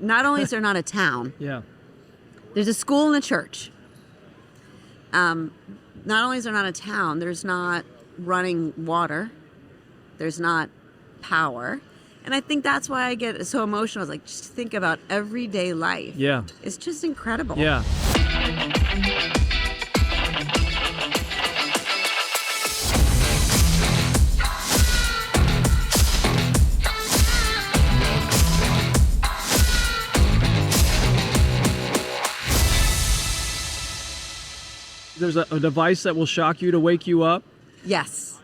not only is there not a town, Yeah. there's a school and a church. Not only is there not a town, there's not running water, there's not power. And I think that's why I get so emotional. It's like, just think about everyday life. Yeah. It's just incredible. Yeah. There's a device that will shock you to wake you up. Yes.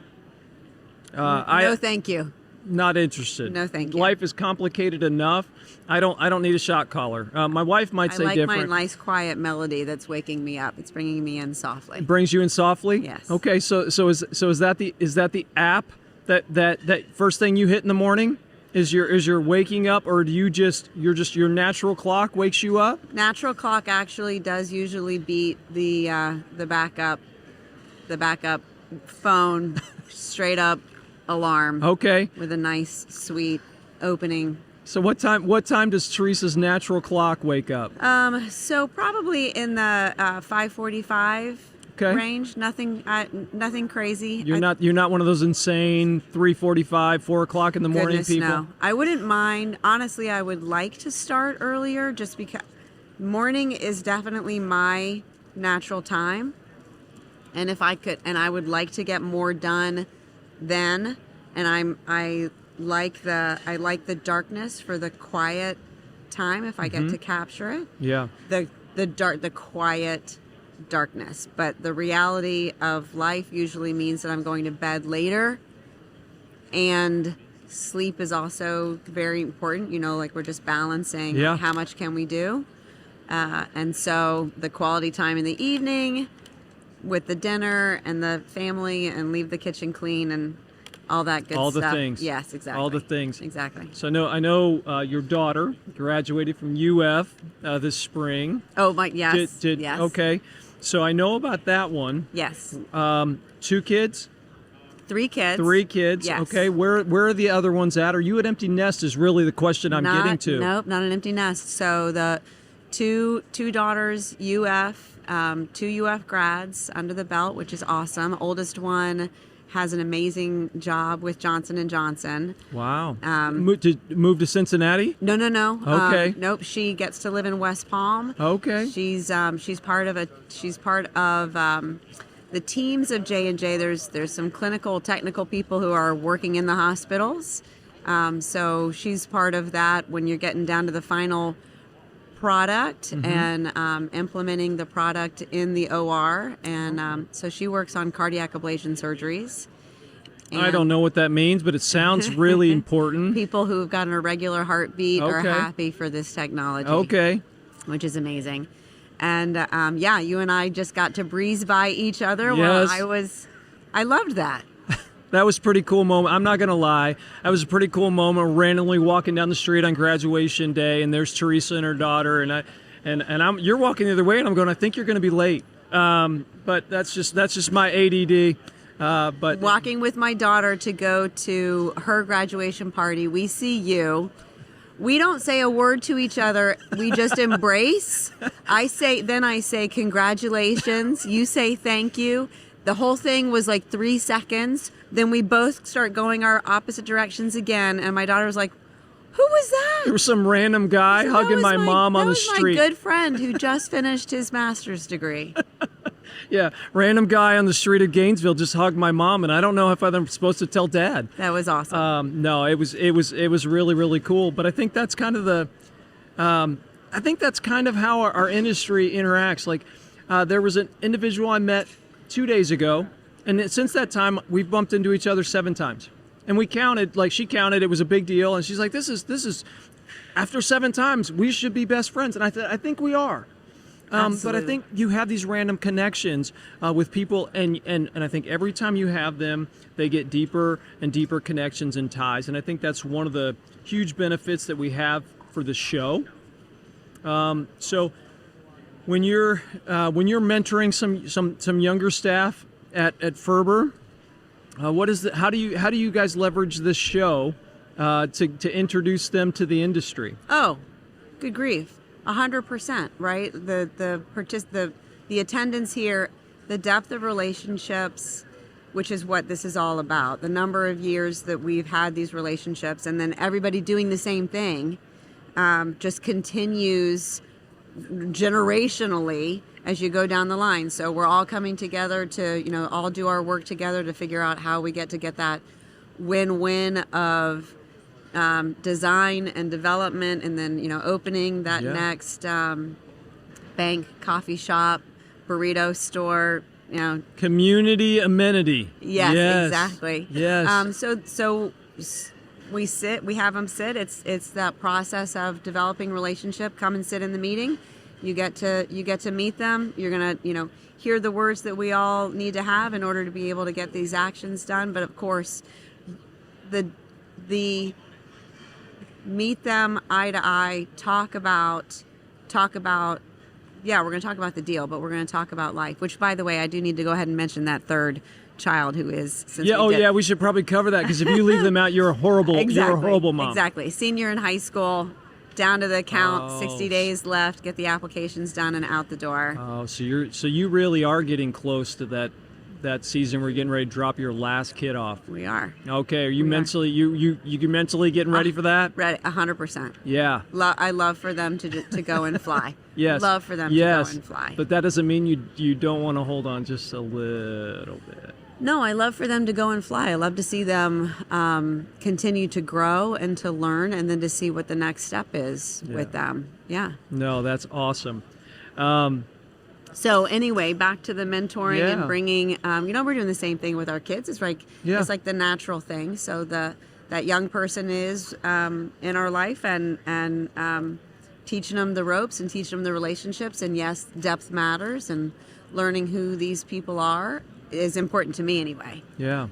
No, thank you. Not interested. No, thank you. Life is complicated enough. I don't need a shock collar. My wife might say different. I like my nice quiet melody that's waking me up. It's bringing me in softly. It brings you in softly? Yes. Okay, so is that the app that first thing you hit in the morning? Is your waking up, or do your natural clock wakes you up? Natural clock actually does usually beat the backup phone straight up alarm. Okay. With a nice sweet opening. So what time does Teresa's natural clock wake up? So probably in the 5:45 range. Nothing crazy. You're not one of those insane 3:45, 4 o'clock in the morning people. No, I wouldn't mind. Honestly, I would like to start earlier, just because morning is definitely my natural time, and if I could, and I would like to get more done then. And I like the darkness for the quiet time if I get to capture it. Yeah. The quiet darkness, but the reality of life usually means that I'm going to bed later, and sleep is also very important. Like we're just balancing how much can we do, and so the quality time in the evening with the dinner and the family, and leave the kitchen clean and all that good stuff. All the things. Yes, exactly. All the things. Exactly. So I know your daughter graduated from UF this spring. Oh my, yes. Yes. Okay. So I know about that one. Yes. 2 kids? 3 kids. 3 kids. Yes. Okay. Where are the other ones at? Are you an empty nest is really the question I'm getting to. Nope, not an empty nest. So the two daughters, UF, 2 UF grads under the belt, which is awesome. Oldest one has an amazing job with Johnson & Johnson. Wow. Move to Cincinnati? No. Okay. Nope. She gets to live in West Palm. Okay. She's part of the teams of J&J. There's some clinical, technical people who are working in the hospitals. So she's part of that when you're getting down to the final product and implementing the product in the OR. And so she works on cardiac ablation surgeries. And I don't know what that means, but it sounds really important. People who've got an irregular heartbeat are happy for this technology. Okay. Which is amazing. And you and I just got to breeze by each other. Yes. Well, I loved that. That was a pretty cool moment. I'm not going to lie. That was a pretty coall moment, randomly walking down the street on graduation day, and there's Teresa and her daughter, and you're walking the other way, and I'm going, I think you're going to be late. But that's just my ADD. But walking with my daughter to go to her graduation party, we see you. We don't say a word to each other. We just embrace. I say congratulations. You say thank you. The whole thing was like 3 seconds. Then we both start going our opposite directions again. And my daughter was like, who was that? There was some random guy hugging my mom on the street. That was my good friend who just finished his master's degree. Yeah, random guy on the street of Gainesville just hugged my mom, and I don't know if I'm supposed to tell Dad. That was awesome. No, it was really, really cool. But I think that's kind of how our industry interacts. Like, there was an individual I met 2 days ago, and since that time we've bumped into each other 7 times, and we counted. Like, she counted, it was a big deal, and she's like, "This is after 7 times we should be best friends," and I think we are. But I think you have these random connections with people, and I think every time you have them, they get deeper and deeper connections and ties. And I think that's one of the huge benefits that we have for the show. So when you're mentoring some younger staff at Ferber, how do you guys leverage this show to introduce them to the industry? Oh, Good grief, 100%, right? The attendance here, the depth of relationships, which is what this is all about. The number of years that we've had these relationships, and then everybody doing the same thing, just continues generationally as you go down the line. So we're all coming together to, all do our work together to figure out how we get that win-win of design and development, and then opening that next bank, coffee shop, burrito store, community amenity. Yes, exactly. Yes. So we have them sit. It's that process of developing relationship. Come and sit in the meeting. You get to meet them. You're gonna hear the words that we all need to have in order to be able to get these actions done. But of course, the meet them eye to eye. Talk about. Yeah, we're going to talk about the deal, but we're going to talk about life, which, by the way, I do need to go ahead and mention that third child who is... We should probably cover that, because if you leave them out, you're a horrible mom. Exactly. Senior in high school, down to the count, 60 days left, get the applications done and out the door. Oh, so you really are getting close to that season where you're getting ready to drop your last kid off. We are. Okay, are you mentally you mentally getting ready for that? Ready, 100%. Yeah. I love for them to go and fly. Yes. Love for them to go and fly. But that doesn't mean you don't want to hold on just a little bit. No, I love for them to go and fly. I love to see them continue to grow and to learn, and then to see what the next step is with them. Yeah. No, that's awesome. So anyway, back to the mentoring and bringing, we're doing the same thing with our kids. It's like the natural thing. So that young person is in our life, and teaching them the ropes and teaching them the relationships. And yes, depth matters, and learning who these people are is important to me anyway. Yeah.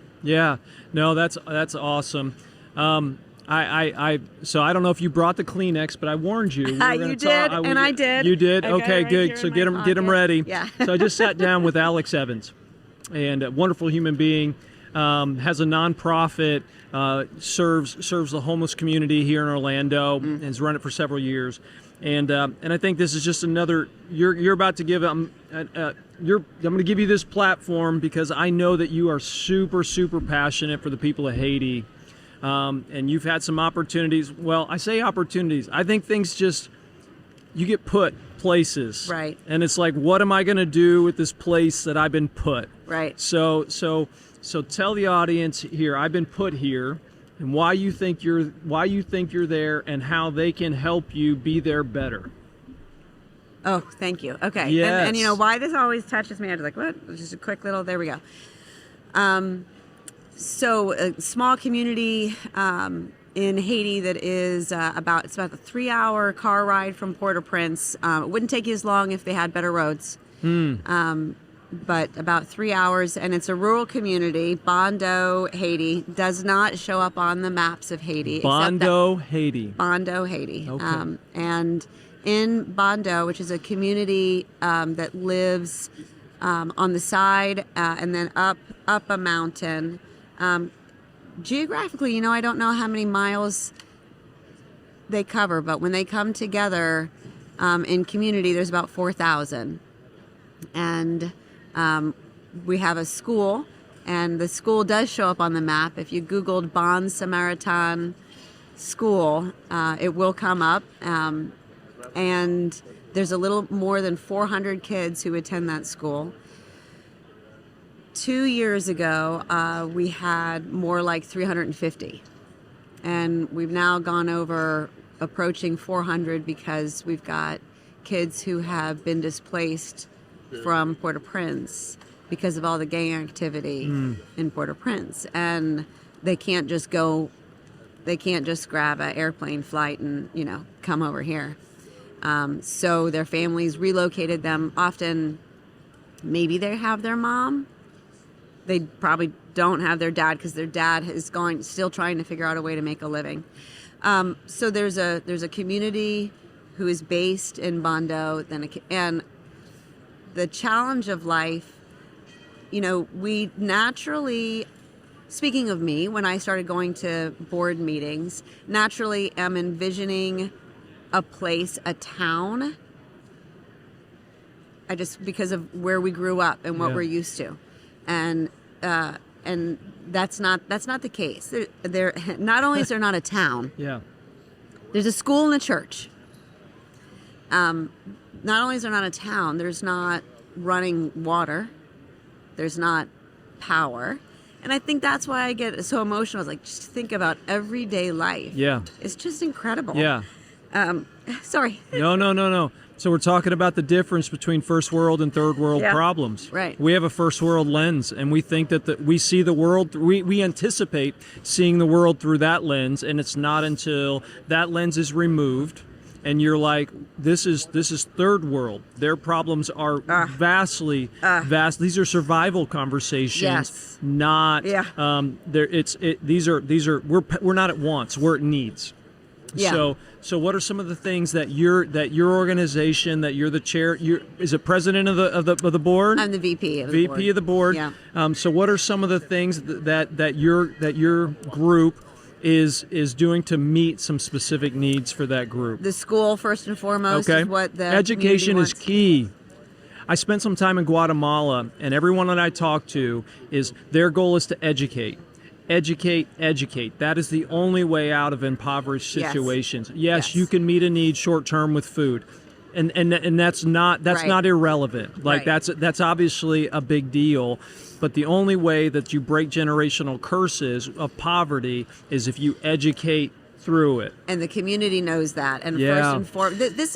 No, that's awesome. So I don't know if you brought the Kleenex, but I warned you. You did, and I did. You did? Okay, right, good. So get them ready. Yeah. So I just sat down with Alex Evans, and a wonderful human being, has a nonprofit, serves the homeless community here in Orlando, and has run it for several years. And I think this is just another. You're about to give I'm going to give you this platform because I know that you are super passionate for the people of Haiti. And you've had some opportunities. Well, I say opportunities. I think things you get put places. Right. And it's like, what am I going to do with this place that I've been put? Right. So tell the audience here, I've been put here, and why you think you're there, and how they can help you be there better. Oh, thank you. Okay. Yes. And why this always touches me, I was like, what? Just a quick little, there we go. So a small community in Haiti that is about a 3-hour car ride from Port-au-Prince. It wouldn't take you as long if they had better roads. But about 3 hours, and it's a rural community. Bondo, Haiti does not show up on the maps of Haiti. Bondo, Haiti. Bondo, Haiti. Okay. And in Bondo, which is a community that lives on the side and then up a mountain. Geographically, I don't know how many miles they cover, but when they come together in community, there's about 4,000. And we have a school, and the school does show up on the map. If you Googled Bon Samaritan School, it will come up. And there's a little more than 400 kids who attend that school. 2 years ago, we had more like 350. And we've now gone over approaching 400 because we've got kids who have been displaced from Port-au-Prince because of all the gang activity in Port-au-Prince. And they can't just grab an airplane flight and, come over here. So their families relocated them. Often, maybe they have their mom. They probably don't have their dad because their dad is still trying to figure out a way to make a living. So there's a community who is based in Bondo, and the challenge of life. We naturally, speaking of me, when I started going to board meetings, naturally am envisioning a place, a town. Because of where we grew up and what Yeah. we're used to, and that's not the case. They're not only is there not a town, Yeah. there's a school and a church. Not only is there not a town, there's not running water, there's not power, and I think that's why I get so emotional. It's like, just think about everyday life. Yeah. It's just incredible. Yeah. Sorry. No. So we're talking about the difference between first world and third world Yeah. problems. Right. We have a first world lens, and we think that we see the world. We anticipate seeing the world through that lens, and it's not until that lens is removed, and you're like, this is third world. Their problems are vast. These are survival conversations, Yes. not. Yeah. These are we're not at wants. We're at needs. Yeah. So what are some of the things that your organization, that you're the chair, is it president of the board? I'm the VP of the board. VP of the board. Yeah. So what are some of the things that your group is doing to meet some specific needs for that group? The school, first and foremost, Okay. is what the Education community is wants. key. I spent some time in Guatemala, and everyone that I talk to is their goal is to educate. Educate. That is the only way out of impoverished Yes. situations. Yes, Yes. you can meet a need short term with food, and that's not Right. irrelevant. Like Right. that's obviously a big deal, but the only way that you break generational curses of poverty is if you educate through it. And the community knows that. And Yeah. first and foremost, this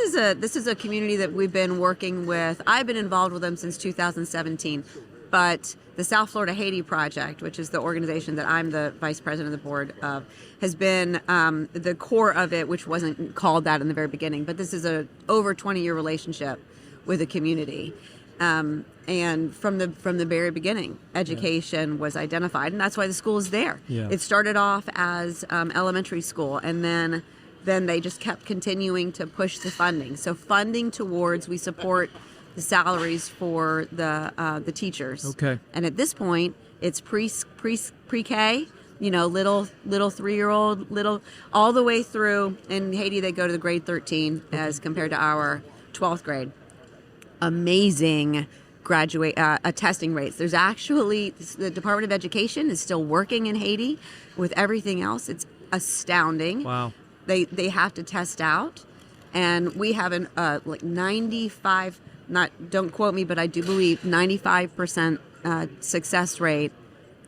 is a community that we've been working with. I've been involved with them since 2017, but the South Florida Haiti Project, which is the organization that I'm the vice president of the board of, has been the core of it, which wasn't called that in the very beginning. But this is a over 20-year relationship with the community. And from the very beginning, education was identified, and that's why the school is there. Yeah. It started off as elementary school, and then they just kept continuing to push the funding. So funding towards, we support the salaries for the teachers. Okay. And at this point, it's pre-K, little 3-year-old, little, all the way through. In Haiti, they go to the grade 13 as compared to our 12th grade. Amazing testing rates. There's actually, the Department of Education is still working in Haiti with everything else. It's astounding. Wow. They have to test out, and we have an like 95, don't quote me, but I do believe 95% success rate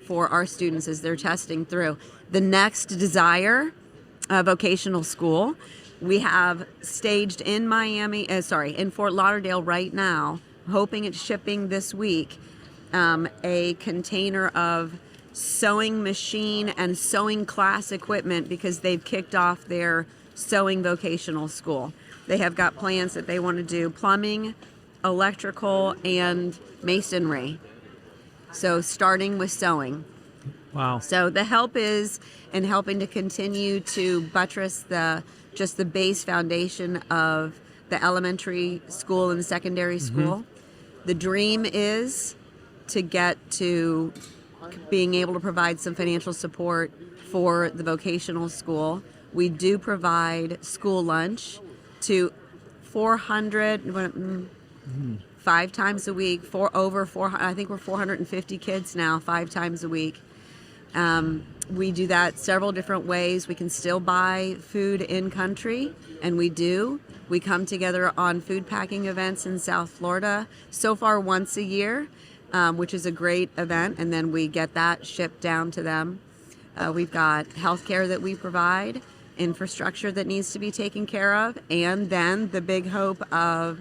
for our students as they're testing through. The next desire, vocational school, we have staged in in Fort Lauderdale right now, hoping it's shipping this week, a container of sewing machine and sewing class equipment because they've kicked off their sewing vocational school. They have got plans that they want to do plumbing, electrical, and masonry. So starting with sewing. Wow. So the help is in helping to continue to buttress the base foundation of the elementary school and the secondary school. The dream is to get to being able to provide some financial support for the vocational school. We do provide school lunch to 5 times a week, I think we're 450 kids now, 5 times a week. We do that several different ways. We can still buy food in country, and we do. We come together on food packing events in South Florida, so far once a year, which is a great event, and then we get that shipped down to them. We've got healthcare that we provide, infrastructure that needs to be taken care of, and then the big hope of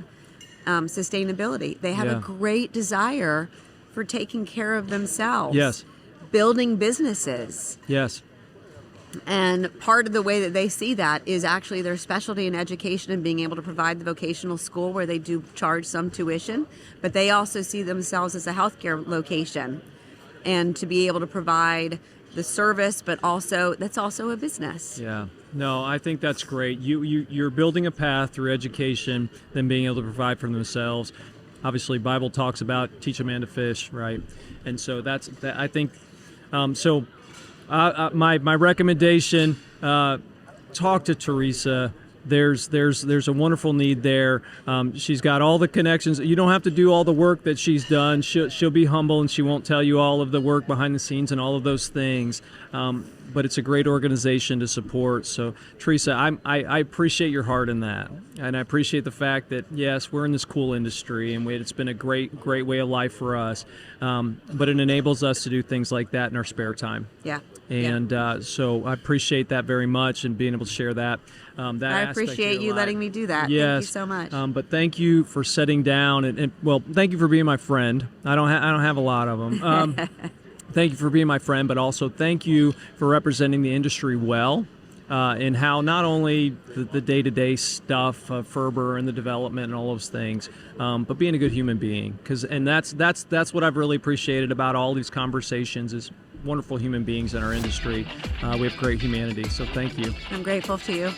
sustainability. They have Yeah. a great desire for taking care of themselves. Yes. Building businesses. Yes. And part of the way that they see that is actually their specialty in education and being able to provide the vocational school where they do charge some tuition, but they also see themselves as a healthcare location and to be able to provide the service, but also that's also a business. Yeah. No, I think that's great. You're building a path through education, then being able to provide for themselves. Obviously, Bible talks about teach a man to fish, right? And so I think. My recommendation: talk to Teresa. there's a wonderful need there. She's got all the connections. You don't have to do all the work that she's done. She'll be humble, and she won't tell you all of the work behind the scenes and all of those things. But it's a great organization to support. So, Teresa, I appreciate your heart in that, and I appreciate the fact that yes, we're in this cool industry, and it's been a great way of life for us. But it enables us to do things like that in our spare time. Yeah. And so I appreciate that very much, and being able to share that. I appreciate you letting me do that. Yes. Thank you so much. But thank you for sitting down, and well, thank you for being my friend. I don't have a lot of them. Thank you for being my friend, but also thank you for representing the industry well, in how not only the day-to-day stuff of Ferber and the development and all those things, but being a good human being. That's what I've really appreciated about all these conversations is wonderful human beings in our industry. We have great humanity, so thank you. I'm grateful to you.